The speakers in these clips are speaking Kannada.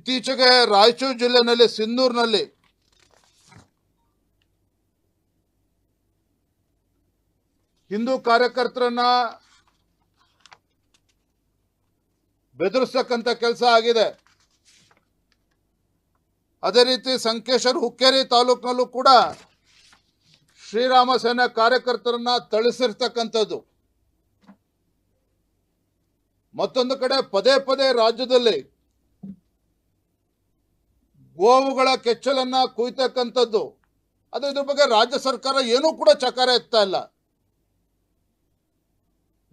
ಇತ್ತೀಚೆಗೆ ರಾಯಚೂರು ಜಿಲ್ಲೆನಲ್ಲಿ ಸಿನ್ನೂರಿನಲ್ಲಿ ಹಿಂದೂ ಕಾರ್ಯಕರ್ತರನ್ನ ಬೆದರಿಸತಕ್ಕಂಥ ಕೆಲಸ ಆಗಿದೆ. ಅದೇ ರೀತಿ ಸಂಕೇಶ್ವರ ಹುಕ್ಕೇರಿ ತಾಲೂಕಿನಲ್ಲೂ ಕೂಡ ಶ್ರೀರಾಮ ಸೇನೆ ಕಾರ್ಯಕರ್ತರನ್ನ ಥಳಿಸಿರ್ತಕ್ಕಂಥದ್ದು. ಮತ್ತೊಂದು ಕಡೆ ಪದೇ ಪದೇ ರಾಜ್ಯದಲ್ಲಿ ಗೋವುಗಳ ಕೆಚ್ಚಲನ್ನ ಕುಯ್ತಕ್ಕಂಥದ್ದು. ಅದು ಇದ್ರ ಬಗ್ಗೆ ರಾಜ್ಯ ಸರ್ಕಾರ ಏನೂ ಕೂಡ ಚಕಾರ ಎತ್ತಾ ಇಲ್ಲ.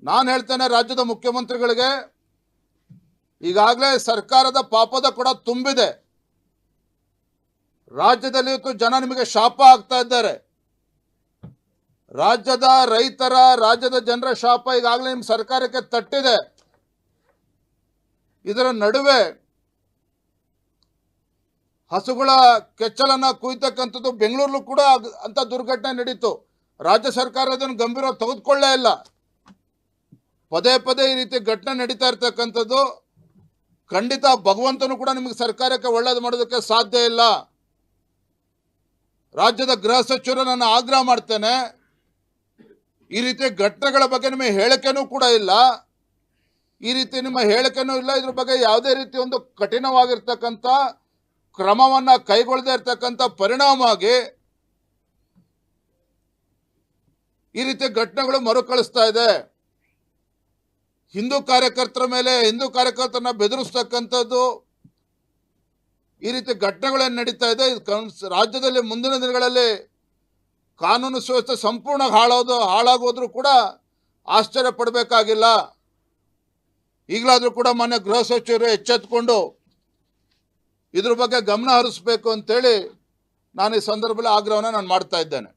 ನಾನು ಹೇಳ್ತೇನೆ ರಾಜ್ಯದ ಮುಖ್ಯಮಂತ್ರಿಗಳಿಗೆ, ಈಗಾಗಲೇ ಸರ್ಕಾರದ ಪಾಪದ ಕೂಡ ತುಂಬಿದೆ. ರಾಜ್ಯದಲ್ಲಿ ಇವತ್ತು ಜನ ನಿಮಗೆ ಶಾಪ ಆಗ್ತಾ ಇದ್ದಾರೆ. ರಾಜ್ಯದ ರೈತರ, ರಾಜ್ಯದ ಜನರ ಶಾಪ ಈಗಾಗಲೇ ನಿಮ್ಮ ಸರ್ಕಾರಕ್ಕೆ ತಟ್ಟಿದೆ. ಇದರ ನಡುವೆ ಹಸುಗಳ ಕೆಚ್ಚಲನ್ನ ಕುಯ್ತಕ್ಕಂಥದ್ದು ಬೆಂಗಳೂರಲ್ಲೂ ಕೂಡ ಅಂತ ದುರ್ಘಟನೆ ನಡೀತು. ರಾಜ್ಯ ಸರ್ಕಾರ ಅದನ್ನು ಗಂಭೀರವಾಗಿ ತೆಗೆದುಕೊಳ್ಳೇ ಇಲ್ಲ. ಪದೇ ಪದೇ ಈ ರೀತಿ ಘಟನೆ ನಡೀತಾ ಇರ್ತಕ್ಕಂಥದ್ದು. ಖಂಡಿತ ಭಗವಂತನು ಕೂಡ ನಿಮಗೆ ಸರ್ಕಾರಕ್ಕೆ ಒಳ್ಳೇದು ಮಾಡೋದಕ್ಕೆ ಸಾಧ್ಯ ಇಲ್ಲ. ರಾಜ್ಯದ ಗೃಹ ಸಚಿವರು ನಾನು ಆಗ್ರಹ ಮಾಡ್ತೇನೆ, ಈ ರೀತಿ ಘಟನೆಗಳ ಬಗ್ಗೆ ನಿಮಗೆ ಹೇಳಿಕೆನೂ ಕೂಡ ಇಲ್ಲ. ಈ ರೀತಿ ನಿಮ್ಮ ಹೇಳಿಕೆನೂ ಇಲ್ಲ. ಇದ್ರ ಬಗ್ಗೆ ಯಾವುದೇ ರೀತಿ ಒಂದು ಕಠಿಣವಾಗಿರ್ತಕ್ಕಂಥ ಕ್ರಮವನ್ನ ಕೈಗೊಳ್ಳದೇ ಇರ್ತಕ್ಕಂಥ ಪರಿಣಾಮವಾಗಿ ಈ ರೀತಿ ಘಟನೆಗಳು ಮರುಕಳಿಸ್ತಾ ಇದೆ. ಹಿಂದೂ ಕಾರ್ಯಕರ್ತರ ಮೇಲೆ, ಹಿಂದೂ ಕಾರ್ಯಕರ್ತರನ್ನ ಬೆದರಿಸ್ತಕ್ಕಂಥದ್ದು, ಈ ರೀತಿ ಘಟನೆಗಳೇನು ನಡೀತಾ ಇದೆ. ರಾಜ್ಯದಲ್ಲಿ ಮುಂದಿನ ದಿನಗಳಲ್ಲಿ ಕಾನೂನು ಸುವ್ಯವಸ್ಥೆ ಸಂಪೂರ್ಣ ಹಾಳಾಗೋದ್ರೂ ಕೂಡ ಆಶ್ಚರ್ಯ ಪಡಬೇಕಾಗಿಲ್ಲ. ಈಗಲಾದರೂ ಕೂಡ ಮಾನ್ಯ ಗೃಹ ಸಚಿವರು ಎಚ್ಚೆತ್ತುಕೊಂಡು ಇದ್ರ ಬಗ್ಗೆ ಗಮನ ಹರಿಸಬೇಕು ಅಂತೇಳಿ ನಾನು ಈ ಸಂದರ್ಭದಲ್ಲಿ ಆಗ್ರಹವನ್ನು ಮಾಡ್ತಾ ಇದ್ದೇನೆ.